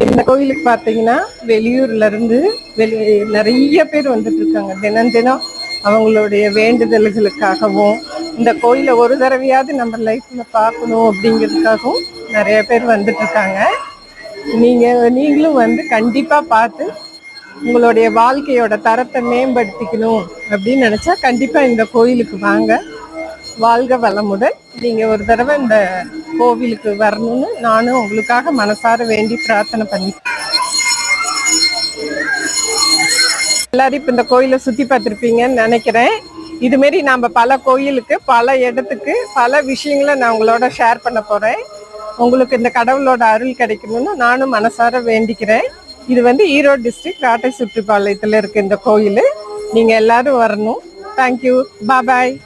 இந்த கோயிலுக்கு பார்த்தீங்கன்னா வெளியூர்ல இருந்து நிறைய பேர் வந்துட்டு இருக்காங்க. தினம் தினம் அவங்களுடைய வேண்டுதல்களுக்காகவும் இந்த கோயிலை ஒரு தடவையாவது நம்ம லைஃப்ல பார்க்கணும் அப்படிங்கிறதுக்காகவும் நிறைய பேர் வந்துட்டு இருக்காங்க. நீங்களும் வந்து கண்டிப்பா பார்த்து உங்களுடைய வாழ்க்கையோட தரத்தை மேம்படுத்திக்கணும் அப்படின்னு நினைச்சா கண்டிப்பா இந்த கோயிலுக்கு வாங்க. வாழ்க வளமுடன். நீங்க ஒரு தடவை இந்த கோவிலுக்கு வரணும்னு நானும் உங்களுக்காக மனசார வேண்டி பிரார்த்தனை பண்ணி எல்லாரும் இப்ப இந்த கோயிலை சுத்தி பார்த்திருப்பீங்கன்னு நினைக்கிறேன். இதுமாரி நாம பல கோயிலுக்கு பல இடத்துக்கு பல விஷயங்களை நான் உங்களோட ஷேர் பண்ண போறேன். உங்களுக்கு இந்த கடவுளோட அருள் கிடைக்கணும்னு நானும் மனசார வேண்டிக்கிறேன். இது வந்து ஈரோடு டிஸ்ட்ரிக்ட் ராட்டை சுற்றுப்பாளையத்துல இருக்கு இந்த கோயில். நீங்க எல்லாரும் வரணும். தேங்க்யூ. பாய்.